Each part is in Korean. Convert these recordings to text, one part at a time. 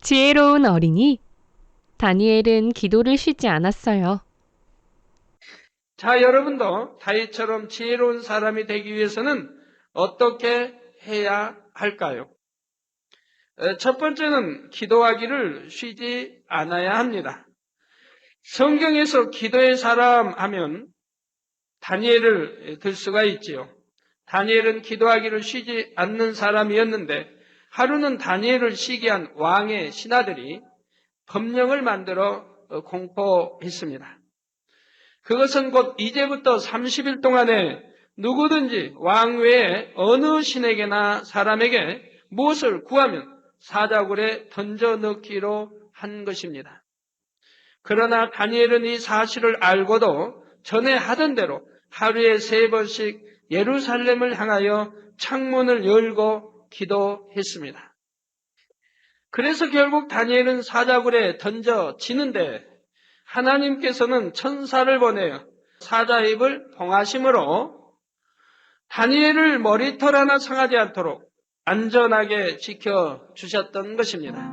지혜로운 어린이, 다니엘은 기도를 쉬지 않았어요. 자, 여러분도 다윗처럼 지혜로운 사람이 되기 위해서는 어떻게 해야 할까요? 첫 번째는 기도하기를 쉬지 않아야 합니다. 성경에서 기도의 사람 하면 다니엘을 들 수가 있지요. 다니엘은 기도하기를 쉬지 않는 사람이었는데 하루는 다니엘을 시기한 왕의 신하들이 법령을 만들어 공포했습니다. 그것은 곧 이제부터 30일 동안에 누구든지 왕 외에 어느 신에게나 사람에게 무엇을 구하면 사자굴에 던져 넣기로 한 것입니다. 그러나 다니엘은 이 사실을 알고도 전에 하던 대로 하루에 3번씩 예루살렘을 향하여 창문을 열고 기도했습니다. 그래서 결국 다니엘은 사자굴에 던져지는데 하나님께서는 천사를 보내어 사자 입을 봉하심으로 다니엘을 머리털 하나 상하지 않도록 안전하게 지켜주셨던 것입니다.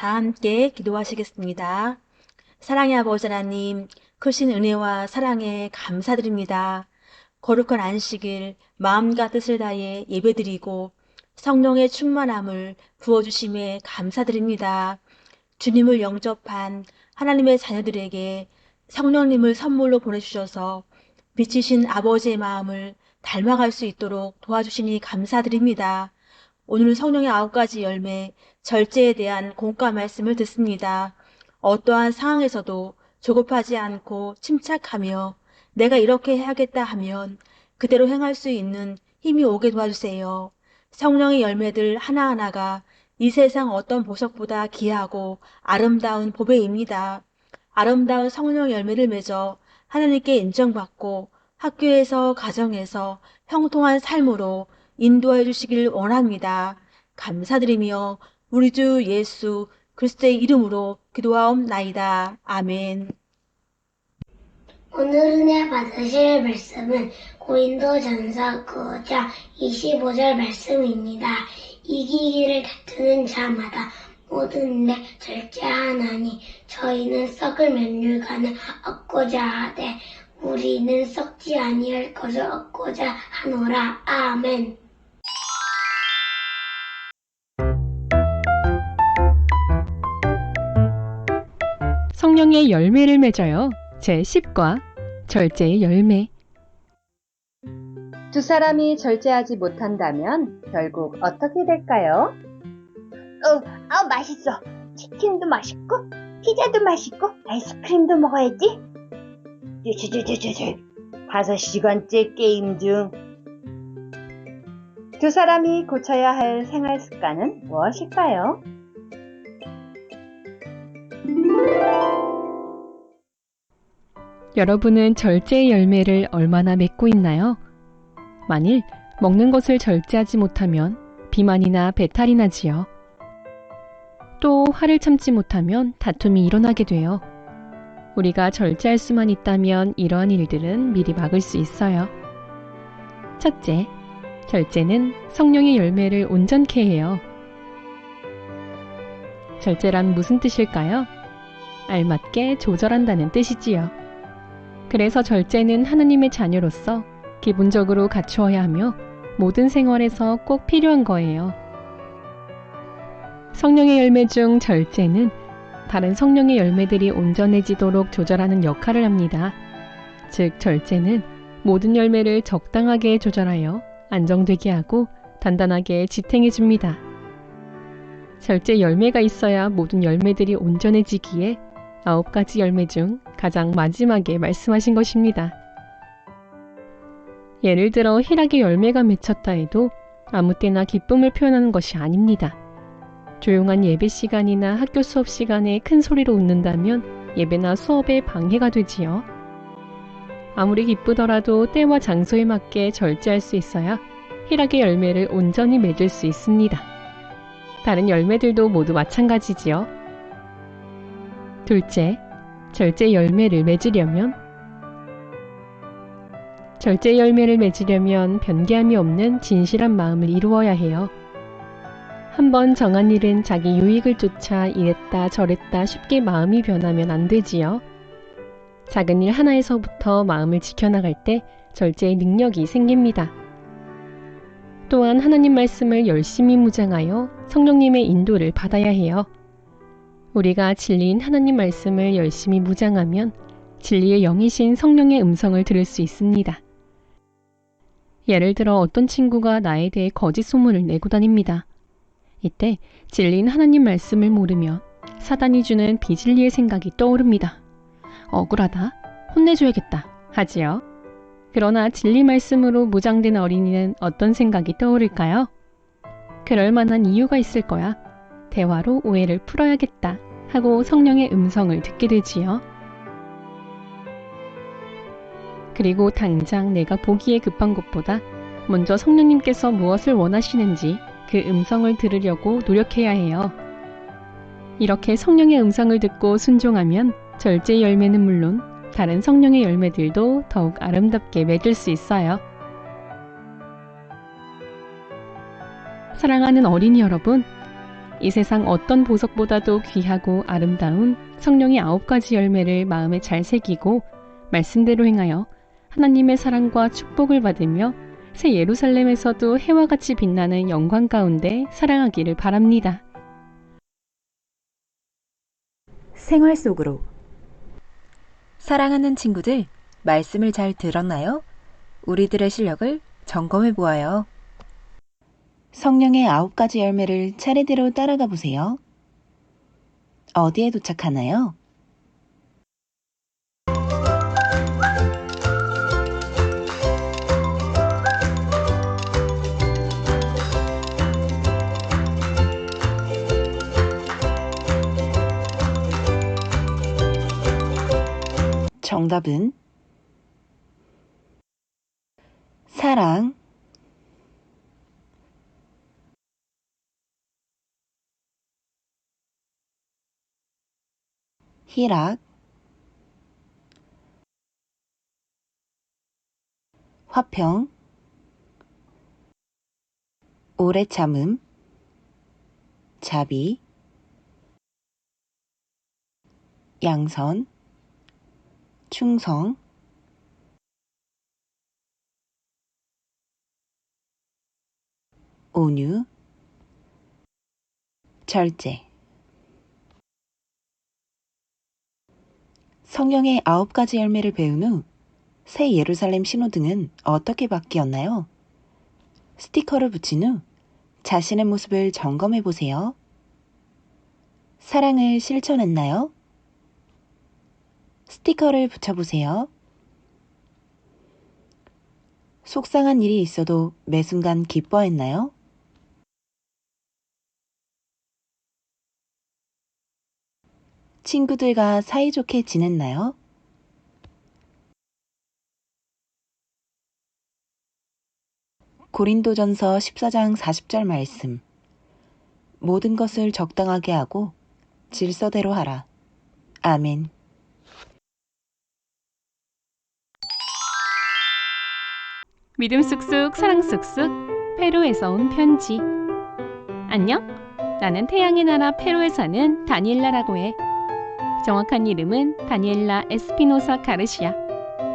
다 함께 기도하시겠습니다. 사랑의 아버지 하나님, 크신 은혜와 사랑에 감사드립니다. 거룩한 안식일 마음과 뜻을 다해 예배드리고 성령의 충만함을 부어주심에 감사드립니다. 주님을 영접한 하나님의 자녀들에게 성령님을 선물로 보내주셔서 빛이신 아버지의 마음을 닮아갈 수 있도록 도와주시니 감사드립니다. 오늘 성령의 9가지 열매, 절제에 대한 공과 말씀을 듣습니다. 어떠한 상황에서도 조급하지 않고 침착하며 내가 이렇게 해야겠다 하면 그대로 행할 수 있는 힘이 오게 도와주세요. 성령의 열매들 하나하나가 이 세상 어떤 보석보다 귀하고 아름다운 보배입니다. 아름다운 성령의 열매를 맺어 하나님께 인정받고 학교에서 가정에서 형통한 삶으로 인도해 주시길 원합니다. 감사드리며 우리 주 예수 그리스도의 이름으로 기도하옵나이다. 아멘. 오늘 은혜 받으실 말씀은 고린도전서 9장 25절 말씀입니다. 이기기를 다투는 자마다 모든 데 절제하나니 저희는 썩을 면류관을 얻고자 하되 우리는 썩지 아니할 것을 얻고자 하노라. 아멘. 성령의 열매를 맺어요. 제10과 절제의 열매. 두 사람이 절제하지 못한다면 결국 어떻게 될까요? 맛있어. 치킨도 맛있고, 피자도 맛있고, 아이스크림도 먹어야지. 5시간째 게임 중. 두 사람이 고쳐야 할 생활 습관은 무엇일까요? 여러분은 절제의 열매를 얼마나 맺고 있나요? 만일 먹는 것을 절제하지 못하면 비만이나 배탈이 나지요. 또 화를 참지 못하면 다툼이 일어나게 돼요. 우리가 절제할 수만 있다면 이러한 일들은 미리 막을 수 있어요. 첫째, 절제는 성령의 열매를 온전케 해요. 절제란 무슨 뜻일까요? 알맞게 조절한다는 뜻이지요. 그래서 절제는 하나님의 자녀로서 기본적으로 갖추어야 하며 모든 생활에서 꼭 필요한 거예요. 성령의 열매 중 절제는 다른 성령의 열매들이 온전해지도록 조절하는 역할을 합니다. 즉, 절제는 모든 열매를 적당하게 조절하여 안정되게 하고 단단하게 지탱해 줍니다. 절제 열매가 있어야 모든 열매들이 온전해지기에 9가지 열매 중 가장 마지막에 말씀하신 것입니다. 예를 들어 희락의 열매가 맺혔다 해도 아무 때나 기쁨을 표현하는 것이 아닙니다. 조용한 예배 시간이나 학교 수업 시간에 큰 소리로 웃는다면 예배나 수업에 방해가 되지요. 아무리 기쁘더라도 때와 장소에 맞게 절제할 수 있어야 희락의 열매를 온전히 맺을 수 있습니다. 다른 열매들도 모두 마찬가지지요. 둘째, 절제 열매를 맺으려면 절제 열매를 맺으려면 변개함이 없는 진실한 마음을 이루어야 해요. 한번 정한 일은 자기 유익을 쫓아 이랬다 저랬다 쉽게 마음이 변하면 안 되지요. 작은 일 하나에서부터 마음을 지켜나갈 때 절제의 능력이 생깁니다. 또한 하나님 말씀을 열심히 묵상하여 성령님의 인도를 받아야 해요. 우리가 진리인 하나님 말씀을 열심히 묵상하면 진리의 영이신 성령의 음성을 들을 수 있습니다. 예를 들어 어떤 친구가 나에 대해 거짓 소문을 내고 다닙니다. 이때 진리인 하나님 말씀을 모르면 사단이 주는 비진리의 생각이 떠오릅니다. 억울하다, 혼내줘야겠다 하지요. 그러나 진리 말씀으로 무장된 어린이는 어떤 생각이 떠오를까요? 그럴 만한 이유가 있을 거야. 대화로 오해를 풀어야겠다 하고 성령의 음성을 듣게 되지요. 그리고 당장 내가 보기에 급한 것보다 먼저 성령님께서 무엇을 원하시는지 그 음성을 들으려고 노력해야 해요. 이렇게 성령의 음성을 듣고 순종하면 절제 열매는 물론 다른 성령의 열매들도 더욱 아름답게 맺을 수 있어요. 사랑하는 어린이 여러분, 이 세상 어떤 보석보다도 귀하고 아름다운 성령의 9가지 열매를 마음에 잘 새기고 말씀대로 행하여 하나님의 사랑과 축복을 받으며 새 예루살렘에서도 해와 같이 빛나는 영광 가운데 살아가기를 바랍니다. 생활 속으로. 사랑하는 친구들, 말씀을 잘 들었나요? 우리들의 실력을 점검해 보아요. 성령의 9가지 열매를 차례대로 따라가 보세요. 어디에 도착하나요? 정답은 사랑, 희락, 화평, 오래 참음, 자비, 양선, 충성, 온유, 절제. 성령의 9가지 열매를 배운 후 새 예루살렘 신호등은 어떻게 바뀌었나요? 스티커를 붙인 후 자신의 모습을 점검해 보세요. 사랑을 실천했나요? 스티커를 붙여보세요. 속상한 일이 있어도 매 순간 기뻐했나요? 친구들과 사이좋게 지냈나요? 고린도전서 14장 40절 말씀. 모든 것을 적당하게 하고 질서대로 하라. 아멘. 믿음 쑥쑥 사랑 쑥쑥 페루에서 온 편지. 안녕, 나는 태양의 나라 페루에 사는 다니엘라라고 해. 정확한 이름은 다니엘라 에스피노사 가르시아.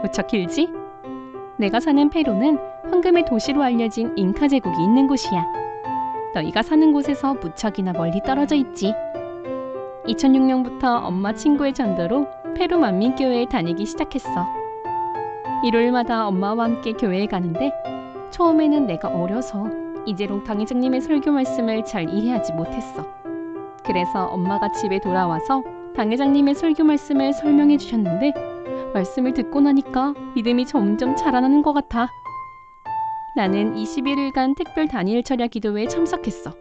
무척 길지? 내가 사는 페루는 황금의 도시로 알려진 잉카 제국이 있는 곳이야. 너희가 사는 곳에서 무척이나 멀리 떨어져 있지. 2006년부터 엄마 친구의 전도로 페루 만민교회에 다니기 시작했어. 일요일마다 엄마와 함께 교회에 가는데 처음에는 내가 어려서 이재롱 당회장님의 설교 말씀을 잘 이해하지 못했어. 그래서 엄마가 집에 돌아와서 당회장님의 설교 말씀을 설명해 주셨는데 말씀을 듣고 나니까 믿음이 점점 자라나는 것 같아. 나는 21일간 특별 다니엘 철야 기도회에 참석했어.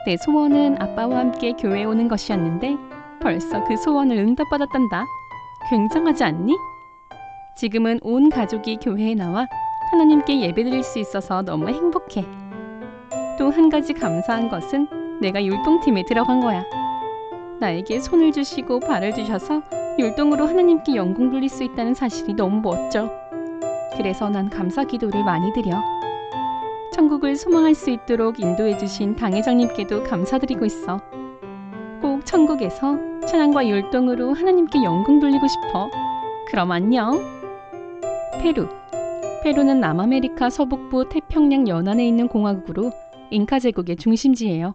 내 소원은 아빠와 함께 교회에 오는 것이었는데 벌써 그 소원을 응답받았단다. 굉장하지 않니? 지금은 온 가족이 교회에 나와 하나님께 예배드릴 수 있어서 너무 행복해. 또 한 가지 감사한 것은 내가 율동팀에 들어간 거야. 나에게 손을 주시고 발을 주셔서 율동으로 하나님께 영광 돌릴 수 있다는 사실이 너무 멋져. 그래서 난 감사 기도를 많이 드려. 천국을 소망할 수 있도록 인도해 주신 당회장님께도 감사드리고 있어. 꼭 천국에서 찬양과 율동으로 하나님께 영광 돌리고 싶어. 그럼 안녕. 페루. 페루는 남아메리카 서북부 태평양 연안에 있는 공화국으로 잉카 제국의 중심지예요.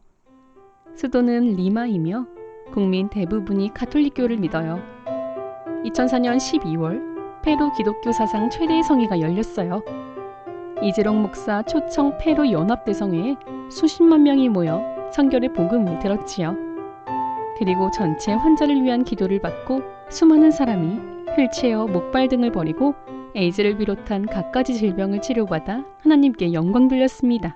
수도는 리마이며 국민 대부분이 가톨릭교를 믿어요. 2004년 12월 페루 기독교 사상 최대의 성회가 열렸어요. 이재롱 목사 초청 페루 연합대성회에 수십만 명이 모여 선결의 복음을 들었지요. 그리고 전체 환자를 위한 기도를 받고 수많은 사람이 휠체어, 목발 등을 버리고 에이즈를 비롯한 갖가지 질병을 치료받아 하나님께 영광 돌렸습니다.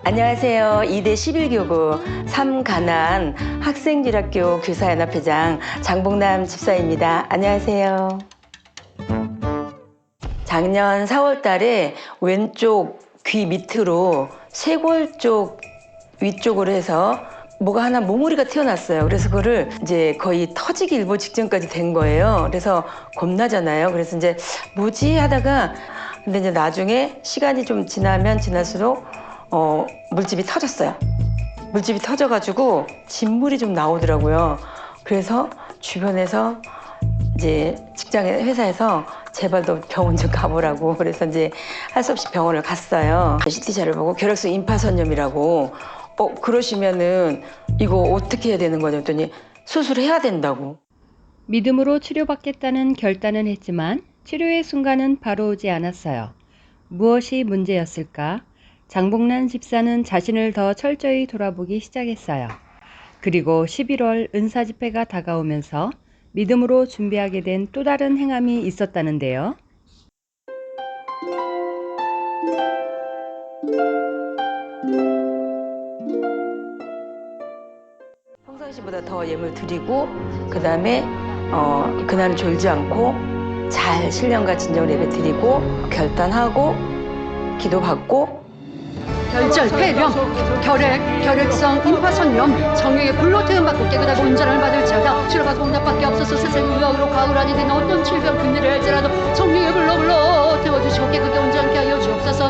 안녕하세요. 2대 11교구 3가난 학생지락교 교사연합회장 장봉남 집사입니다. 안녕하세요. 작년 4월 달에 왼쪽 귀 밑으로 쇄골 쪽 위쪽으로 해서 뭐가 하나 몽우리가 튀어났어요. 그래서 그거를 이제 거의 터지기 일보 직전까지 된 거예요. 그래서 겁나잖아요. 그래서 이제 뭐지 하다가 근데 이제 나중에 시간이 좀 지나면 지날수록 물집이 터졌어요. 물집이 터져가지고 진물이 좀 나오더라고요. 그래서 주변에서 이제 직장에 회사에서 제발 너 병원 좀 가보라고 그래서 이제 할 수 없이 병원을 갔어요. CT자를 보고 결핵성 임파선염이라고 그러시면은 이거 어떻게 해야 되는 거냐 했더니 수술해야 된다고. 믿음으로 치료받겠다는 결단은 했지만 치료의 순간은 바로 오지 않았어요. 무엇이 문제였을까? 장봉란 집사는 자신을 더 철저히 돌아보기 시작했어요. 그리고 11월 은사 집회가 다가오면서 믿음으로 준비하게 된 또 다른 행함이 있었다는데요. 평상시보다 더 예물 드리고 그 다음에 그날은 졸지 않고 잘 신령과 진정을 예배 드리고 결단하고 기도받고 결절, 폐렴, 결핵성 임파선염, 성령의 불로 태움받고 깨끗하고 온전함을 받을지어다. 치료받고 응답밖에 없어서 세상 의학으로 과울하니 되는 어떤 질병 금리를 할지라도 성령의 불로 태워주시고 깨끗하게 온전하게 하여 주옵소서.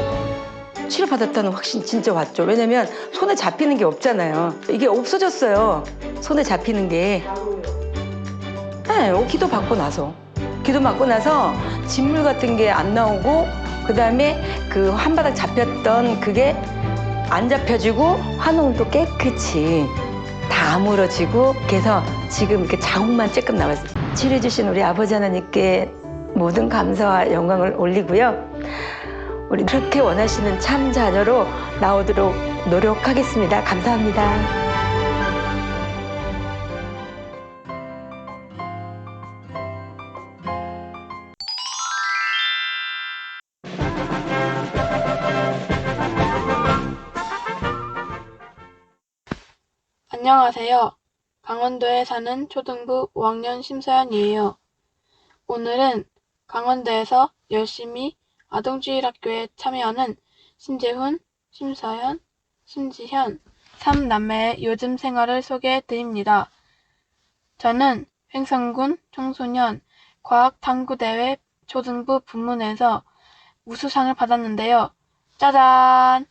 치료받았다는 확신 진짜 왔죠. 왜냐면 손에 잡히는 게 없잖아요. 이게 없어졌어요. 손에 잡히는 게. 네, 기도받고 나서 진물 같은 게 안 나오고 그 다음에 그 한 바닥 잡혔던 그게 안 잡혀지고 환웅도 깨끗이 다 아물어지고 그래서 지금 이렇게 자국만 쬐끔 남았어요. 치료해주신 우리 아버지 하나님께 모든 감사와 영광을 올리고요. 우리 그렇게 원하시는 참 자녀로 나오도록 노력하겠습니다. 감사합니다. 안녕하세요. 강원도에 사는 초등부 5학년 심서연이에요. 오늘은 강원도에서 열심히 아동주일학교에 참여하는 신재훈, 심서연, 심지현 3남매의 요즘 생활을 소개해 드립니다. 저는 횡성군 청소년 과학탐구대회 초등부 부문에서 우수상을 받았는데요. 짜잔!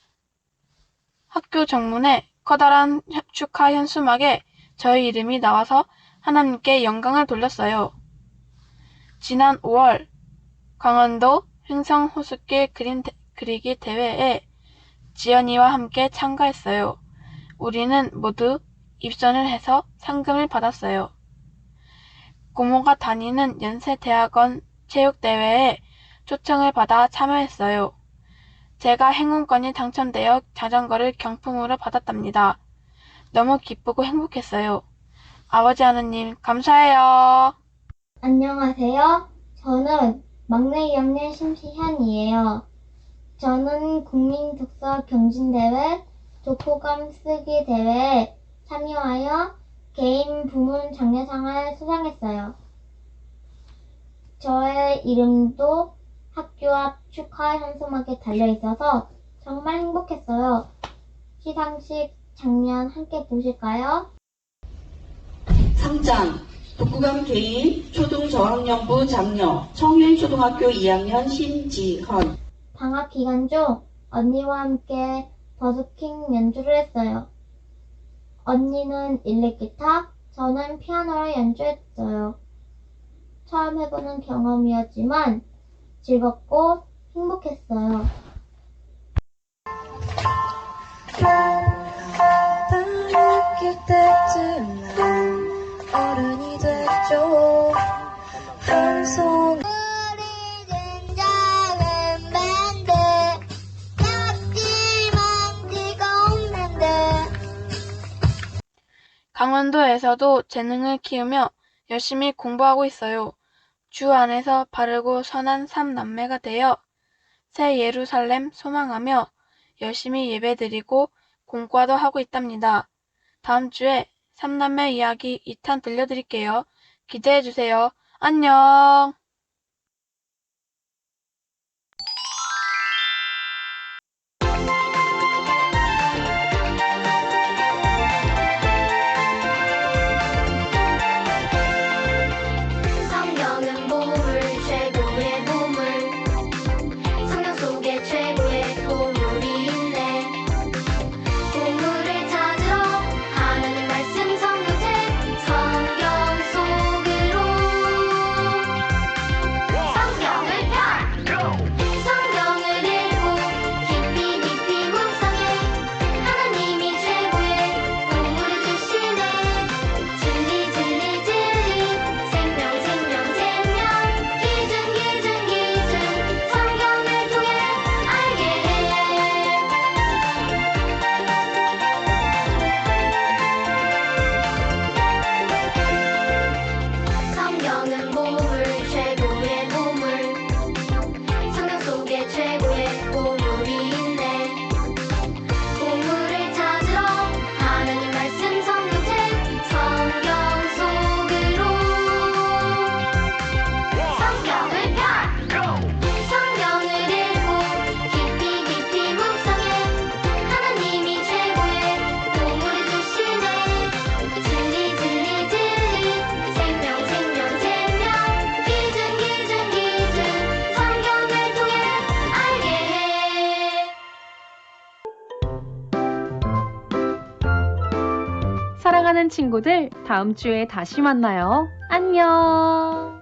학교 정문에 커다란 축하 현수막에 저희 이름이 나와서 하나님께 영광을 돌렸어요. 지난 5월 강원도 횡성 호숫길 그리기 대회에 지연이와 함께 참가했어요. 우리는 모두 입선을 해서 상금을 받았어요. 고모가 다니는 연세대학원 체육대회에 초청을 받아 참여했어요. 제가 행운권이 당첨되어 자전거를 경품으로 받았답니다. 너무 기쁘고 행복했어요. 아버지 하나님 감사해요. 안녕하세요. 저는 막내 2학년 심시현이에요. 저는 국민독서 경진대회, 독후감 쓰기 대회에 참여하여 개인 부문 장려상을 수상했어요. 저의 이름도 학교 앞 축하 현수막에 달려 있어서 정말 행복했어요. 시상식 장면 함께 보실까요? 상장 독후감 개인 초등저학년부 장녀 청일초등학교 2학년 심지헌. 방학 기간 중 언니와 함께 버스킹 연주를 했어요. 언니는 일렉기타, 저는 피아노를 연주했어요. 처음 해보는 경험이었지만 즐겁고 행복했어요. 학기 때쯤 난 어른이 됐죠. 한 손 우리 등장은 밴드 약지만 지가 없는데. 강원도에서도 재능을 키우며 열심히 공부하고 있어요. 주 안에서 바르고 선한 삼남매가 되어 새 예루살렘 소망하며 열심히 예배드리고 공과도 하고 있답니다. 다음 주에 삼남매 이야기 2탄 들려드릴게요. 기대해주세요. 안녕! 성경은 보물 최고의 보물. 성경 속에 최고의 보물이 있네. 보물을 찾으러 하나님 말씀 성경책 성경 속으로. 성경을 펴 성경을 읽고 깊이 깊이 묵상해. 하나님이 최고의 보물을 주시네. 진리 진리 진리 생명 생명 생명 기준 기준 기준 성경을 통해 알게 해. 성경은 보물 최고의 보물. 성경 속에 최고의 보물이 있네. 보물을 찾으러 하나님 말씀 성경책 성경 속으로. 성경을 펴 성경을 읽고 깊이 깊이 묵상해. 하나님이 최고의 보물을 주시네. 진리 진리 진리 생명 생명 생명 기준 기준 기준 성경을 통해 알게 해. 사랑하는 친구들, 다음 주에 다시 만나요. 안녕!